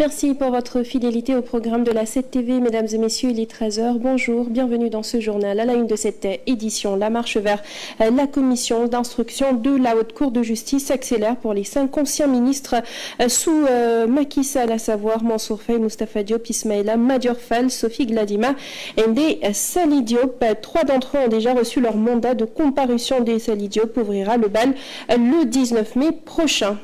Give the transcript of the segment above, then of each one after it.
Merci pour votre fidélité au programme de la 7TV. Mesdames et messieurs, il est 13h. Bonjour, bienvenue dans ce journal. À la une de cette édition, la marche vers la commission d'instruction de la Haute Cour de justice s'accélère pour les 5 anciens ministres sous Macky Sall, à savoir Mansour Faye, Moustapha Diop, Ismaïla Madior Fall, Sophie Gladima et Ndeye Saly Diop. 3 d'entre eux ont déjà reçu leur mandat de comparution. Ndeye Saly Diop ouvrira le bal le 19 mai prochain.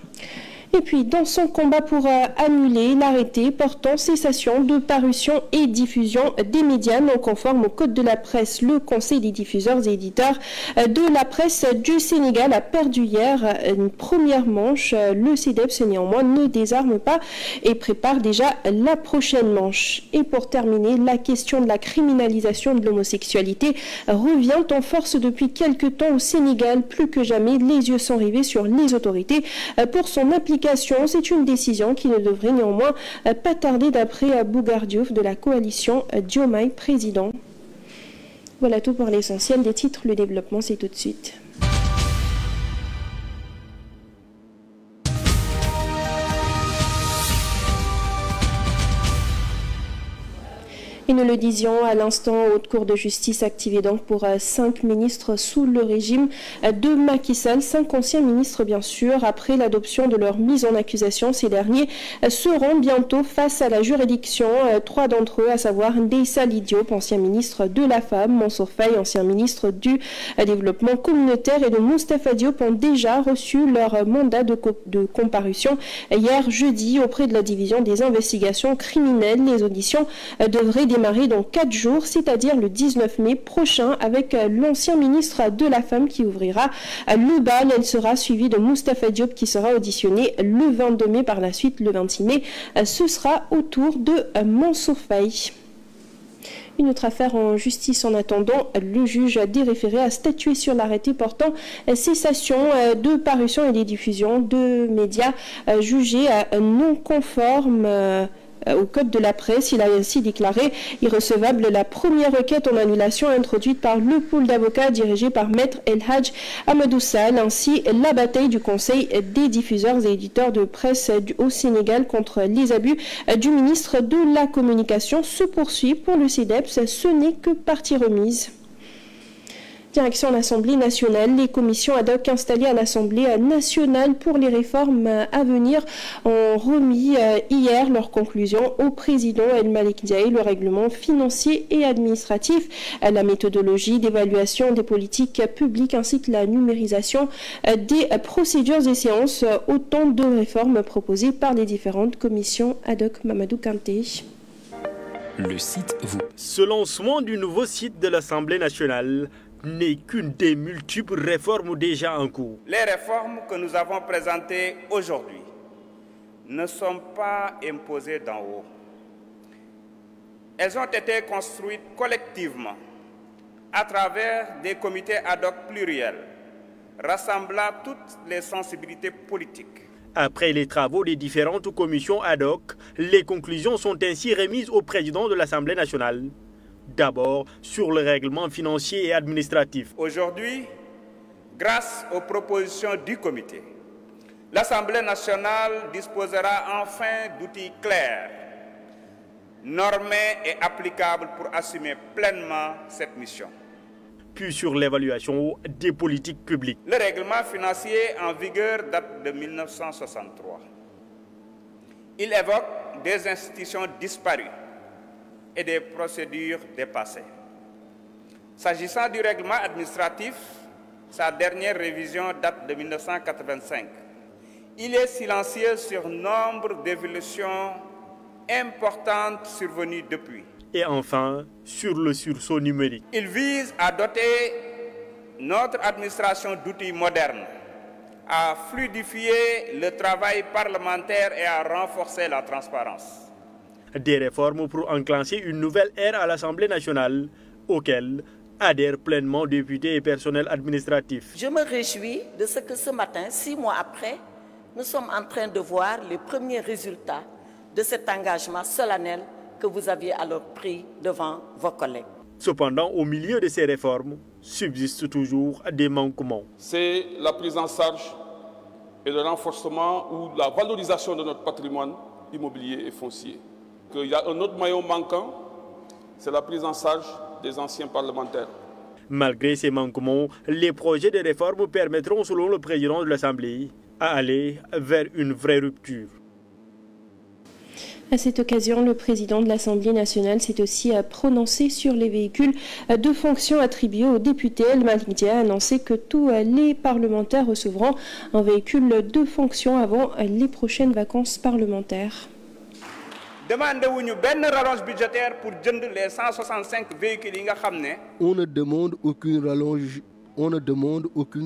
Et puis, dans son combat pour annuler l'arrêté portant cessation de parution et diffusion des médias non conformes au Code de la presse, le Conseil des diffuseurs et éditeurs de la presse du Sénégal a perdu hier une première manche. Le CEDEPS, néanmoins, ne désarme pas et prépare déjà la prochaine manche. Et pour terminer, la question de la criminalisation de l'homosexualité revient en force depuis quelque temps au Sénégal. Plus que jamais, les yeux sont rivés sur les autorités pour son application. C'est une décision qui ne devrait néanmoins pas tarder d'après Bougar Diouf de la coalition Diomaye Président. Voilà tout pour l'essentiel des titres. Le développement, c'est tout de suite. Et nous le disions à l'instant, Haute Cour de justice activée donc pour 5 ministres sous le régime de Macky Sall. 5 anciens ministres, bien sûr. Après l'adoption de leur mise en accusation, ces derniers seront bientôt face à la juridiction. 3 d'entre eux, à savoir Ndeye Saly Diop, ancien ministre de la Femme, Mansour Faye, ancien ministre du Développement communautaire, et de Moustapha Diop, ont déjà reçu leur mandat de comparution hier jeudi auprès de la division des investigations criminelles. Les auditions devraient démarrer dans 4 jours, c'est-à-dire le 19 mai prochain, avec l'ancien ministre de la Femme qui ouvrira le bal. Elle sera suivie de Moustapha Diop qui sera auditionné le 22 mai. Par la suite, le 26 mai, ce sera au tour de Mansour Faye. Une autre affaire en justice en attendant. Le juge des référés a statué sur l'arrêté portant cessation de parution et de diffusion de médias jugés non conformes au Code de la presse. Il a ainsi déclaré irrecevable la première requête en annulation introduite par le pool d'avocats dirigé par Maître El Hadj Amadou Sall. Ainsi, la bataille du Conseil des diffuseurs et éditeurs de presse au Sénégal contre les abus du ministre de la Communication se poursuit. Pour le CEDEPS, ce n'est que partie remise. Direction l'Assemblée nationale, les commissions ad hoc installées à l'Assemblée nationale pour les réformes à venir ont remis hier leurs conclusions au président El Malick Ndiaye. Le règlement financier et administratif, la méthodologie d'évaluation des politiques publiques ainsi que la numérisation des procédures et séances, autant de réformes proposées par les différentes commissions ad hoc. Mamadou Kanté. Le site vous. Ce lancement du nouveau site de l'Assemblée nationale n'est qu'une des multiples réformes déjà en cours. Les réformes que nous avons présentées aujourd'hui ne sont pas imposées d'en haut. Elles ont été construites collectivement à travers des comités ad hoc pluriels, rassemblant toutes les sensibilités politiques. Après les travaux des différentes commissions ad hoc, les conclusions sont ainsi remises au président de l'Assemblée nationale. D'abord, sur le règlement financier et administratif. Aujourd'hui, grâce aux propositions du comité, l'Assemblée nationale disposera enfin d'outils clairs, normés et applicables pour assumer pleinement cette mission. Puis sur l'évaluation des politiques publiques. Le règlement financier en vigueur date de 1963. Il évoque des institutions disparues et des procédures dépassées. S'agissant du règlement administratif, sa dernière révision date de 1985. Il est silencieux sur nombre d'évolutions importantes survenues depuis. Et enfin, sur le sursaut numérique. Il vise à doter notre administration d'outils modernes, à fluidifier le travail parlementaire et à renforcer la transparence. Des réformes pour enclencher une nouvelle ère à l'Assemblée nationale, auxquelles adhèrent pleinement députés et personnel administratif. Je me réjouis de ce que ce matin, 6 mois après, nous sommes en train de voir les premiers résultats de cet engagement solennel que vous aviez alors pris devant vos collègues. Cependant, au milieu de ces réformes, subsistent toujours des manquements. C'est la prise en charge et le renforcement ou la valorisation de notre patrimoine immobilier et foncier. Qu'il y a un autre maillon manquant, c'est la prise en charge des anciens parlementaires. Malgré ces manquements, les projets de réforme permettront, selon le président de l'Assemblée, à aller vers une vraie rupture. À cette occasion, le président de l'Assemblée nationale s'est aussi prononcé sur les véhicules de fonction attribués aux députés. El Malik Dia a annoncé que tous les parlementaires recevront un véhicule de fonction avant les prochaines vacances parlementaires. Demandez-vous une rallonge budgétaire pour les 165 véhicules. On ne demande aucune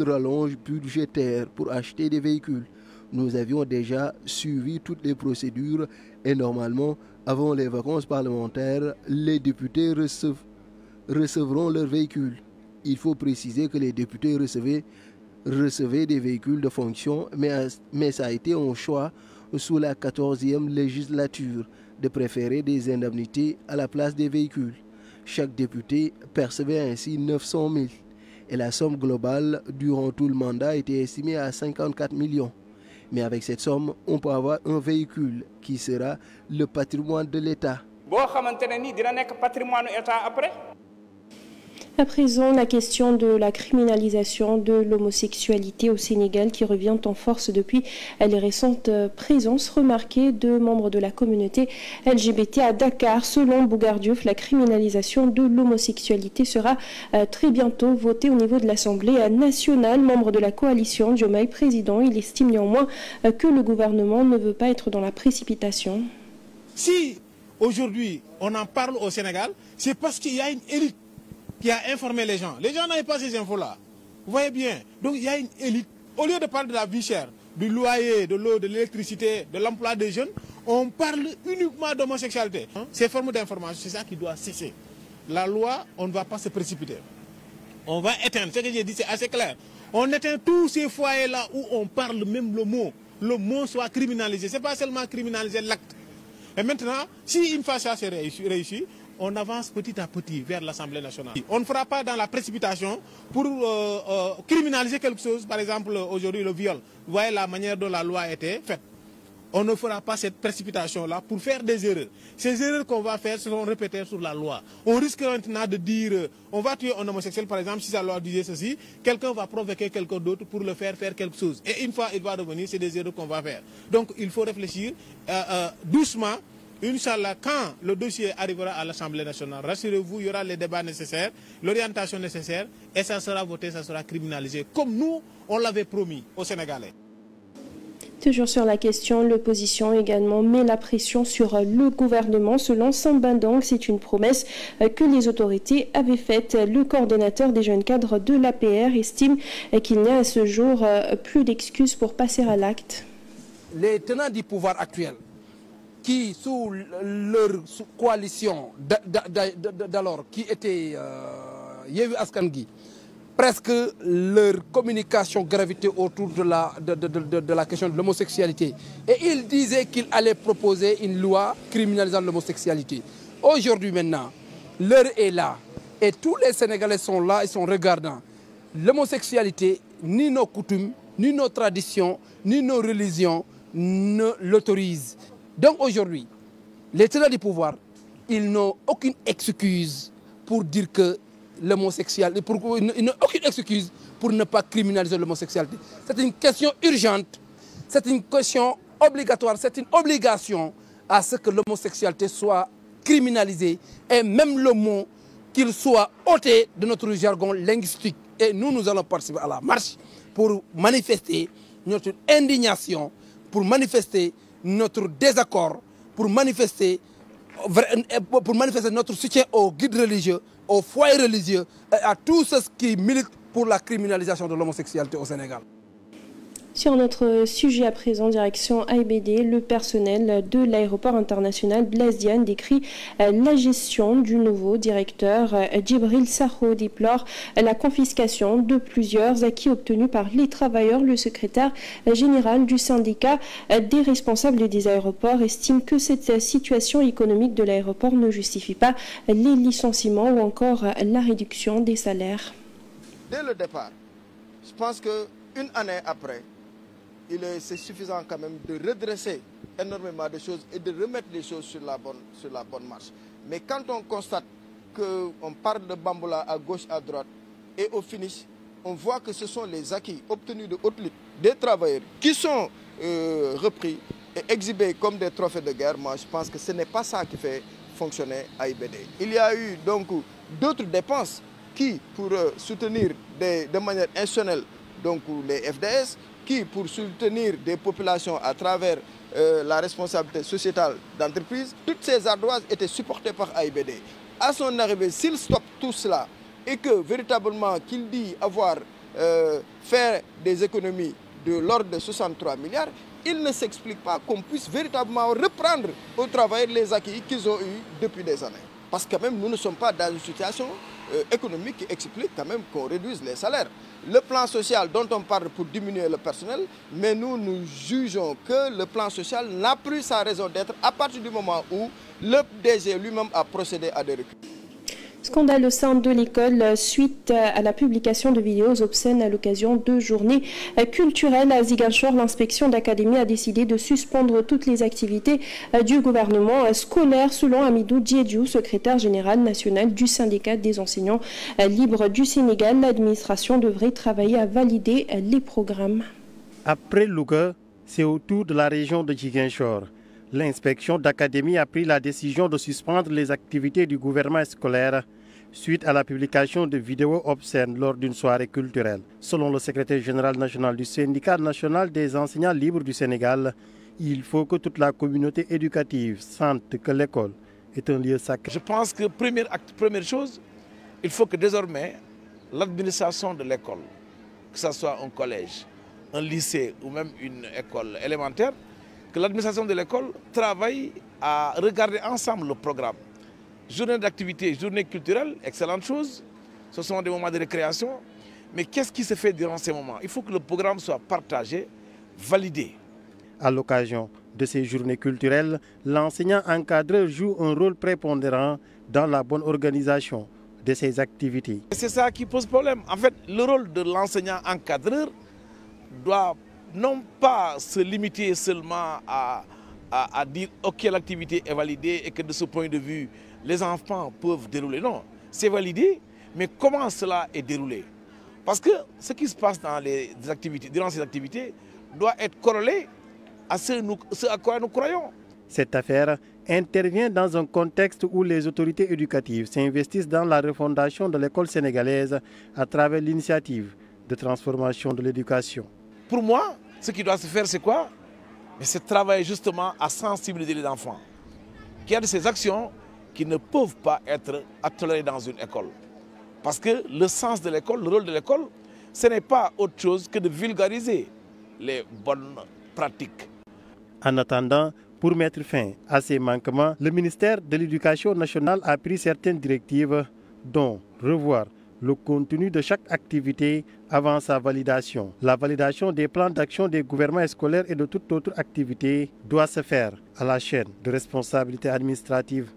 rallonge budgétaire pour acheter des véhicules. Nous avions déjà suivi toutes les procédures et normalement, avant les vacances parlementaires, les députés recevront leurs véhicules. Il faut préciser que les députés recevaient des véhicules de fonction, mais ça a été un choix sous la 14e législature de préférer des indemnités à la place des véhicules. Chaque député percevait ainsi 900 000 et la somme globale durant tout le mandat était estimée à 54 millions. Mais avec cette somme, on peut avoir un véhicule qui sera le patrimoine de l'État. À présent, la question de la criminalisation de l'homosexualité au Sénégal qui revient en force depuis les récentes présences remarquées de membres de la communauté LGBT à Dakar. Selon Bougar Diouf, la criminalisation de l'homosexualité sera très bientôt votée au niveau de l'Assemblée nationale. Membre de la coalition, Diomaye président, il estime néanmoins que le gouvernement ne veut pas être dans la précipitation. Si aujourd'hui on en parle au Sénégal, c'est parce qu'il y a une élite qui a informé les gens. Les gens n'avaient pas ces infos-là. Vous voyez bien. Donc il y a une élite. Au lieu de parler de la vie chère, du loyer, de l'eau, de l'électricité, de l'emploi des jeunes, on parle uniquement d'homosexualité. Ces formes d'information, c'est ça qui doit cesser. La loi, on ne va pas se précipiter. On va éteindre. Ce que j'ai dit, c'est assez clair. On éteint tous ces foyers-là où on parle même le mot. Le mot soit criminalisé. Ce n'est pas seulement criminaliser l'acte. Et maintenant, si une fois ça c'est réussi, on avance petit à petit vers l'Assemblée nationale. On ne fera pas dans la précipitation pour criminaliser quelque chose. Par exemple, aujourd'hui, le viol. Vous voyez la manière dont la loi a été faite. On ne fera pas cette précipitation-là pour faire des erreurs. Ces erreurs qu'on va faire seront répétées sur la loi. On risque maintenant de dire, on va tuer un homosexuel, par exemple, si la loi disait ceci, quelqu'un va provoquer quelqu'un d'autre pour le faire quelque chose. Et une fois il va revenir, c'est des erreurs qu'on va faire. Donc il faut réfléchir doucement. Inch'Allah, quand le dossier arrivera à l'Assemblée nationale, rassurez-vous, il y aura les débats nécessaires, l'orientation nécessaire, et ça sera voté, ça sera criminalisé, comme nous, on l'avait promis aux Sénégalais. Toujours sur la question, l'opposition également met la pression sur le gouvernement. Selon Samba Ndong, c'est une promesse que les autorités avaient faite. Le coordonnateur des jeunes cadres de l'APR estime qu'il n'y a à ce jour plus d'excuses pour passer à l'acte. Les tenants du pouvoir actuel, qui, sous leur coalition d'alors, qui était Yewwi Askan Wi, presque leur communication gravitait autour de la question de l'homosexualité. Et ils disaient qu'ils allaient proposer une loi criminalisant l'homosexualité. Aujourd'hui maintenant, l'heure est là. Et tous les Sénégalais sont là, ils sont regardants. L'homosexualité, ni nos coutumes, ni nos traditions, ni nos religions ne l'autorisent. Donc aujourd'hui, les tenants du pouvoir, ils n'ont aucune excuse pour dire que l'homosexualité, ils n'ont aucune excuse pour ne pas criminaliser l'homosexualité. C'est une question urgente, c'est une question obligatoire, c'est une obligation à ce que l'homosexualité soit criminalisée et même le mot qu'il soit ôté de notre jargon linguistique. Et nous allons participer à la marche pour manifester notre indignation, pour manifester notre désaccord, pour manifester notre soutien aux guides religieux, aux foyers religieux et à tous ceux qui militent pour la criminalisation de l'homosexualité au Sénégal. Sur notre sujet à présent, direction AIBD, le personnel de l'aéroport international Blaise Diagne décrit la gestion du nouveau directeur. Djibril Sakho déplore la confiscation de plusieurs acquis obtenus par les travailleurs. Le secrétaire général du syndicat des responsables des aéroports estime que cette situation économique de l'aéroport ne justifie pas les licenciements ou encore la réduction des salaires. Dès le départ, je pense qu'une année après, c'est suffisant quand même de redresser énormément de choses et de remettre les choses sur la bonne marche. Mais quand on constate qu'on parle de bamboula à gauche, à droite, et au finish, on voit que ce sont les acquis obtenus de haute lutte des travailleurs qui sont repris et exhibés comme des trophées de guerre. Moi, je pense que ce n'est pas ça qui fait fonctionner AIBD. Il y a eu donc d'autres dépenses qui, pour soutenir de manière institutionnelle donc, les FDS, qui, pour soutenir des populations à travers la responsabilité sociétale d'entreprise, toutes ces ardoises étaient supportées par AIBD. À son arrivée, s'il stoppe tout cela et que véritablement qu'il dit avoir fait des économies de l'ordre de 63 milliards, il ne s'explique pas qu'on puisse véritablement reprendre au travail les acquis qu'ils ont eus depuis des années. Parce que même nous ne sommes pas dans une situation économique qui explique quand même qu'on réduise les salaires. Le plan social dont on parle pour diminuer le personnel, mais nous jugeons que le plan social n'a plus sa raison d'être à partir du moment où le DG lui-même a procédé à des reculs. Scandale au sein de l'école suite à la publication de vidéos obscènes à l'occasion de journées culturelles à Ziguinchor. L'inspection d'académie a décidé de suspendre toutes les activités du gouvernement scolaire. Selon Amidou Diédiou, secrétaire général national du syndicat des enseignants libres du Sénégal, l'administration devrait travailler à valider les programmes. Après Louga, c'est au tour de la région de Ziguinchor. L'inspection d'académie a pris la décision de suspendre les activités du gouvernement scolaire suite à la publication de vidéos obscènes lors d'une soirée culturelle. Selon le secrétaire général national du syndicat national des enseignants libres du Sénégal, il faut que toute la communauté éducative sente que l'école est un lieu sacré. Je pense que première chose, il faut que désormais l'administration de l'école, que ce soit un collège, un lycée ou même une école élémentaire, que l'administration de l'école travaille à regarder ensemble le programme. Journée d'activité, journée culturelle, excellente chose. Ce sont des moments de récréation. Mais qu'est-ce qui se fait durant ces moments? Il faut que le programme soit partagé, validé. À l'occasion de ces journées culturelles, l'enseignant encadreur joue un rôle prépondérant dans la bonne organisation de ces activités. C'est ça qui pose problème. En fait, le rôle de l'enseignant encadreur doit non pas se limiter seulement à dire ok, l'activité est validée et que de ce point de vue, les enfants peuvent dérouler. Non, c'est validé, mais comment cela est déroulé? Parce que ce qui se passe dans durant ces activités doit être corrélé à ce à quoi nous croyons. Cette affaire intervient dans un contexte où les autorités éducatives s'investissent dans la refondation de l'école sénégalaise à travers l'initiative de transformation de l'éducation. Pour moi, ce qui doit se faire, c'est quoi? C'est travailler justement à sensibiliser les enfants. Qu'il y a de ces actions qui ne peuvent pas être tolérées dans une école. Parce que le sens de l'école, le rôle de l'école, ce n'est pas autre chose que de vulgariser les bonnes pratiques. En attendant, pour mettre fin à ces manquements, le ministère de l'Éducation nationale a pris certaines directives, dont revoir le contenu de chaque activité avant sa validation. La validation des plans d'action des gouvernements scolaires et de toute autre activité doit se faire à la chaîne de responsabilité administrative.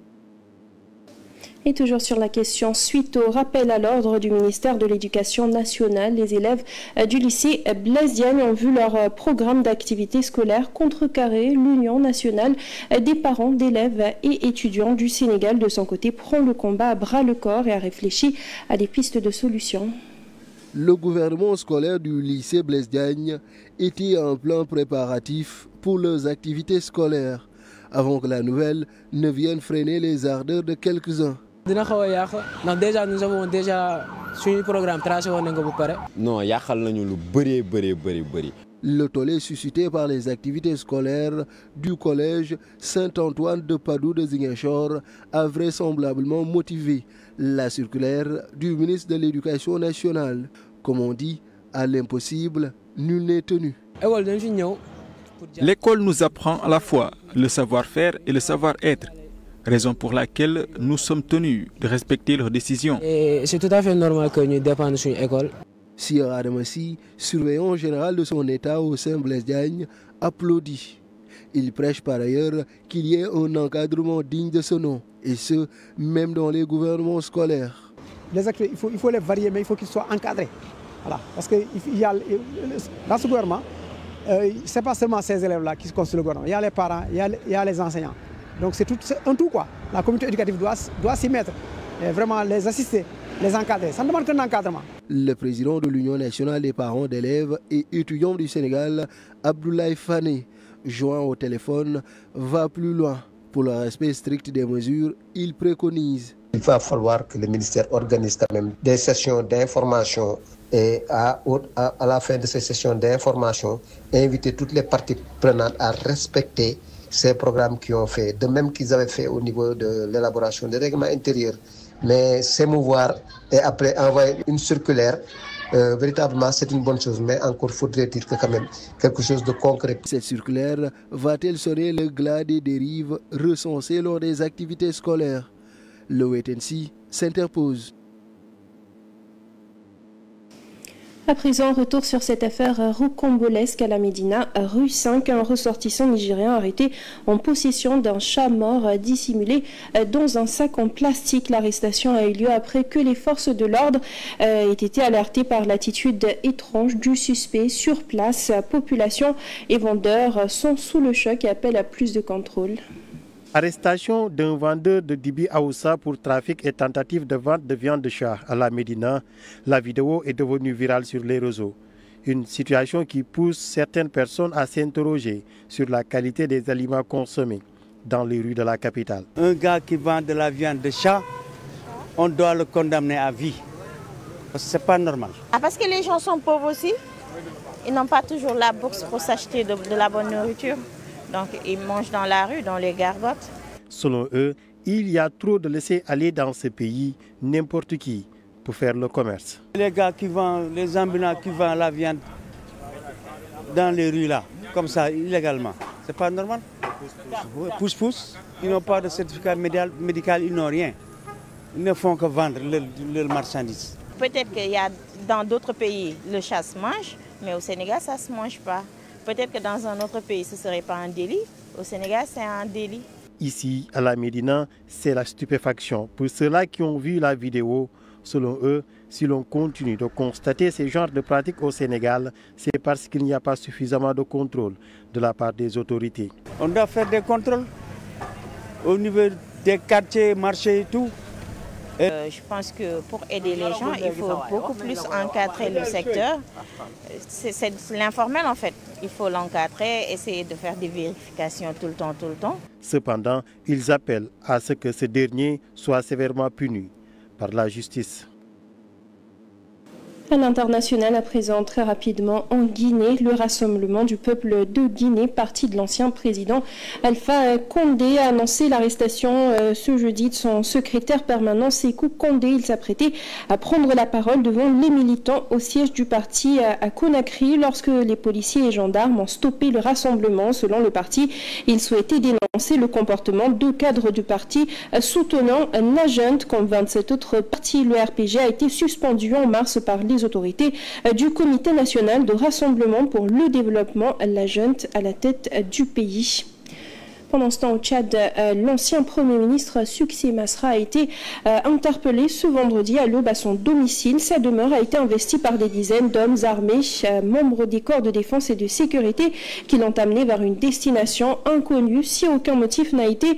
Et toujours sur la question, suite au rappel à l'ordre du ministère de l'Éducation nationale, les élèves du lycée Blaise Diagne ont vu leur programme d'activité scolaire contrecarrer. L'Union nationale des parents d'élèves et étudiants du Sénégal, de son côté, prend le combat à bras-le-corps et a réfléchi à des pistes de solutions. Le gouvernement scolaire du lycée Blaise Diagne était en plein préparatif pour leurs activités scolaires, avant que la nouvelle ne vienne freiner les ardeurs de quelques-uns. Déjà, nous avons déjà suivi le programme tracé. Non, le tollé suscité par les activités scolaires du collège Saint-Antoine de Padoue de Ziguinchor a vraisemblablement motivé la circulaire du ministre de l'Éducation nationale. Comme on dit, à l'impossible, nul n'est tenu. L'école nous apprend à la fois le savoir-faire et le savoir-être, raison pour laquelle nous sommes tenus de respecter leurs décisions. C'est tout à fait normal que nous dépendions de l'école. Sir Adamassi, surveillant général de son état au sein Blaise Diagne, applaudit. Il prêche par ailleurs qu'il y ait un encadrement digne de ce nom, et ce, même dans les gouvernements scolaires. Les actes, il faut les varier, mais il faut qu'ils soient encadrés. Voilà. Parce que dans ce gouvernement, ce n'est pas seulement ces élèves-là qui se construisent le gouvernement. Il y a les parents, il y a les enseignants. Donc c'est un tout quoi. La communauté éducative doit s'y mettre, et vraiment les assister, les encadrer. Ça ne demande qu'un encadrement. Le président de l'Union nationale des parents d'élèves et étudiants du Sénégal, Abdoulaye Fane, joint au téléphone, va plus loin. Pour le respect strict des mesures, il préconise. Il va falloir que le ministère organise quand même des sessions d'information et à la fin de ces sessions d'information, inviter toutes les parties prenantes à respecter ces programmes qu'ils ont fait, de même qu'ils avaient fait au niveau de l'élaboration des règlements intérieurs. Mais s'émouvoir et après envoyer une circulaire, véritablement c'est une bonne chose, mais encore faudrait-il que quand même quelque chose de concret. Cette circulaire va-t-elle sonner le glas des dérives recensées lors des activités scolaires? Le wait-and-see s'interpose. À présent, retour sur cette affaire rocambolesque à la Médina, rue 5. Un ressortissant nigérien arrêté en possession d'un chat mort dissimulé dans un sac en plastique. L'arrestation a eu lieu après que les forces de l'ordre aient été alertées par l'attitude étrange du suspect sur place. Population et vendeurs sont sous le choc et appellent à plus de contrôle. Arrestation d'un vendeur de Dibi Aoussa pour trafic et tentative de vente de viande de chat à la Médina. La vidéo est devenue virale sur les réseaux. Une situation qui pousse certaines personnes à s'interroger sur la qualité des aliments consommés dans les rues de la capitale. Un gars qui vend de la viande de chat, on doit le condamner à vie. Parce que ce n'est pas normal. Parce que les gens sont pauvres aussi. Ils n'ont pas toujours la bourse pour s'acheter de la bonne nourriture. Donc ils mangent dans la rue, dans les gargotes. Selon eux, il y a trop de laisser-aller dans ce pays, n'importe qui, pour faire le commerce. Les gars qui vendent, les ambulants qui vendent la viande dans les rues là, comme ça, illégalement, c'est pas normal. Pousse-pousse, ils n'ont pas de certificat médical, ils n'ont rien. Ils ne font que vendre leurs marchandises. Peut-être qu'il y a dans d'autres pays, le chat se mange, mais au Sénégal, ça ne se mange pas. Peut-être que dans un autre pays, ce ne serait pas un délit. Au Sénégal, c'est un délit. Ici, à la Médina, c'est la stupéfaction. Pour ceux-là qui ont vu la vidéo, selon eux, si l'on continue de constater ce genre de pratiques au Sénégal, c'est parce qu'il n'y a pas suffisamment de contrôle de la part des autorités. On doit faire des contrôles au niveau des quartiers, marchés et tout. Je pense que pour aider les gens, il faut beaucoup plus encadrer le secteur. C'est l'informel en fait. Il faut l'encadrer, essayer de faire des vérifications tout le temps. Cependant, ils appellent à ce que ce dernier soit sévèrement puni par la justice. À l'international, à présent, très rapidement, en Guinée, le rassemblement du peuple de Guinée, parti de l'ancien président Alpha Condé, a annoncé l'arrestation ce jeudi de son secrétaire permanent, Sékou Condé. Il s'apprêtait à prendre la parole devant les militants au siège du parti à Conakry lorsque les policiers et gendarmes ont stoppé le rassemblement. Selon le parti, ils souhaitaient dénoncer le comportement de cadres du parti soutenant la junte comme 27 autres partis. Le RPG a été suspendu en mars par les autorités du Comité national de rassemblement pour le développement, la junte à la tête du pays. Pendant ce temps, au Tchad, l'ancien Premier ministre Succé Masra a été interpellé ce vendredi à l'aube à son domicile. Sa demeure a été investie par des dizaines d'hommes armés, membres des corps de défense et de sécurité, qui l'ont amené vers une destination inconnue. Si aucun motif n'a été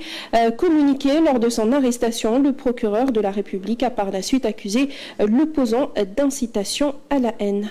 communiqué lors de son arrestation, le procureur de la République a par la suite accusé l'opposant d'incitation à la haine.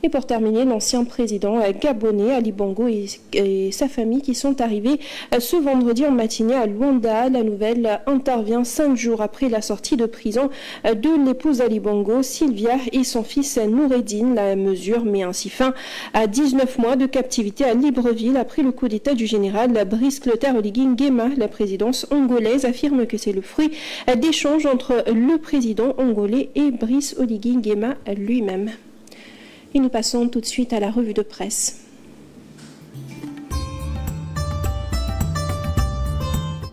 Et pour terminer, l'ancien président gabonais Ali Bongo et sa famille qui sont arrivés ce vendredi en matinée à Luanda. La nouvelle intervient 5 jours après la sortie de prison de l'épouse Ali Bongo, Sylvia, et son fils Noureddine. La mesure met ainsi fin à 19 mois de captivité à Libreville après le coup d'État du général Brice Clotaire Oligui Nguema. La présidence angolaise affirme que c'est le fruit d'échanges entre le président angolais et Brice Oligui Nguema lui-même. Et nous passons tout de suite à la revue de presse.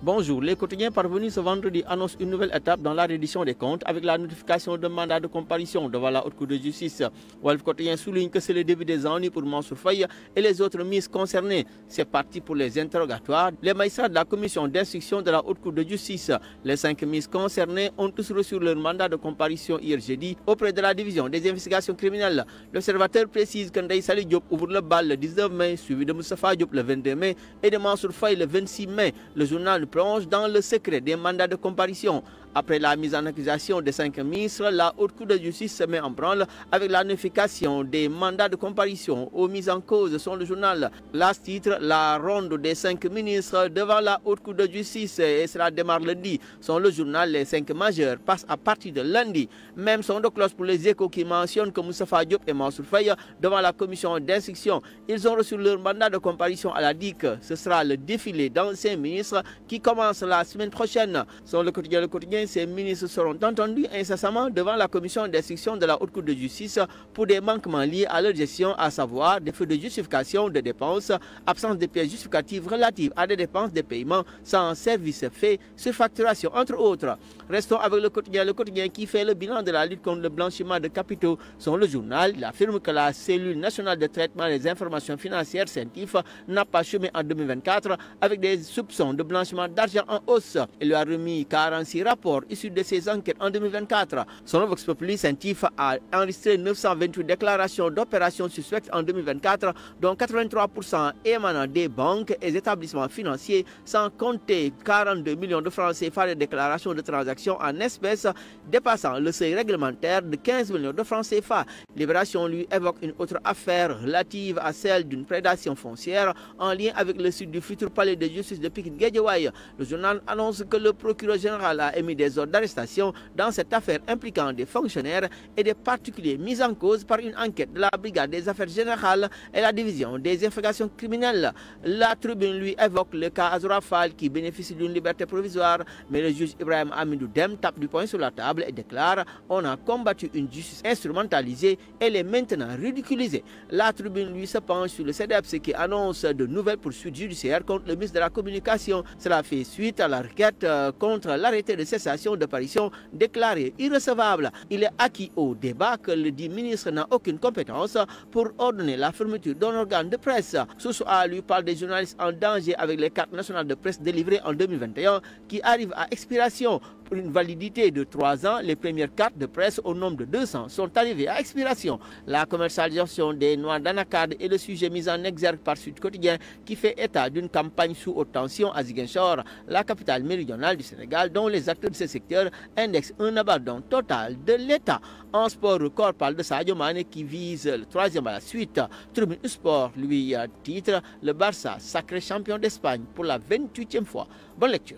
Bonjour, les quotidiens parvenus ce vendredi annoncent une nouvelle étape dans la reddition des comptes avec la notification d'un mandat de comparution devant la Haute Cour de justice. Wolf Quotidien souligne que c'est le début des ennuis pour Mansour Faye et les autres ministres concernés. C'est parti pour les interrogatoires. Les magistrats de la commission d'instruction de la Haute Cour de justice, les 5 ministres concernés ont tous reçu leur mandat de comparution hier jeudi auprès de la division des investigations criminelles. L'observateur précise que Ndeye Saly Diop ouvre le bal le 19 mai, suivi de Moustapha Diop le 22 mai et de Mansour Faye le 26 mai. Le journal plonge dans le secret des mandats de comparution. Après la mise en accusation des 5 ministres, la Haute Cour de justice se met en branle avec la notification des mandats de comparution aux mises en cause, selon le journal. Last titre, la ronde des 5 ministres devant la Haute Cour de justice, et cela démarre lundi. Selon le journal, les 5 majeurs passent à partir de lundi. Même son de cloche pour les Échos qui mentionne que Moustapha Diop et Mansour Faye devant la commission d'instruction. Ils ont reçu leur mandat de comparution à la DIC. Ce sera le défilé d'anciens ministres qui commence la semaine prochaine. Selon le quotidien, ces ministres seront entendus incessamment devant la commission d'instruction de la Haute Cour de justice pour des manquements liés à leur gestion, à savoir des faits de justification de dépenses, absence de pièces justificatives relatives à des dépenses de paiement sans service fait, surfacturation, entre autres. Restons avec le quotidien qui fait le bilan de la lutte contre le blanchiment de capitaux. Selon le journal, il affirme que la cellule nationale de traitement des informations financières CENTIF n'a pas chômé en 2024 avec des soupçons de blanchiment d'argent en hausse. Il lui a remis 46 rapports issus de ces enquêtes en 2024. Selon Vox Populi, CENTIF a enregistré 928 déclarations d'opérations suspectes en 2024, dont 83% émanant des banques et établissements financiers, sans compter 42 millions de francs CFA de déclarations de transactions en espèces, dépassant le seuil réglementaire de 15 millions de francs CFA. Libération lui évoque une autre affaire relative à celle d'une prédation foncière en lien avec le site du futur palais de justice de Pikine-Guédiawaye. Le journal annonce que le procureur général a émis des ordres d'arrestation dans cette affaire impliquant des fonctionnaires et des particuliers mis en cause par une enquête de la brigade des affaires générales et la division des investigations criminelles. La tribune lui évoque le cas Azoura Fall qui bénéficie d'une liberté provisoire, mais le juge Ibrahim Amidou Dem tape du poing sur la table et déclare « On a combattu une justice instrumentalisée, elle est maintenant ridiculisée ». La tribune lui se penche sur le CDEPS qui annonce de nouvelles poursuites judiciaires contre le ministre de la Communication. Cela fait suite à la requête contre l'arrêté de cessation d'apparition déclaré irrecevable. Il est acquis au débat que le dit ministre n'a aucune compétence pour ordonner la fermeture d'un organe de presse. Source A lui parle des journalistes en danger avec les cartes nationales de presse délivrées en 2021 qui arrivent à expiration. Pour une validité de 3 ans, les premières cartes de presse au nombre de 200 sont arrivées à expiration. La commercialisation des noix d'anacarde est le sujet mis en exergue par Sud Quotidien qui fait état d'une campagne sous haute tension à Ziguinchor, la capitale méridionale du Sénégal, dont les acteurs de ce secteur indexent un abandon total de l'État. En sport, record parle de Sadio Mané qui vise le 3e à la suite. Tribune Sport lui titre le Barça sacré champion d'Espagne pour la 28e fois. Bonne lecture.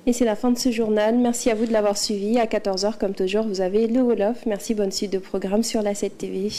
Et c'est la fin de ce journal. Merci à vous de l'avoir suivi. À 14h, comme toujours, vous avez le Wolof. Merci, bonne suite de programme sur la 7 TV.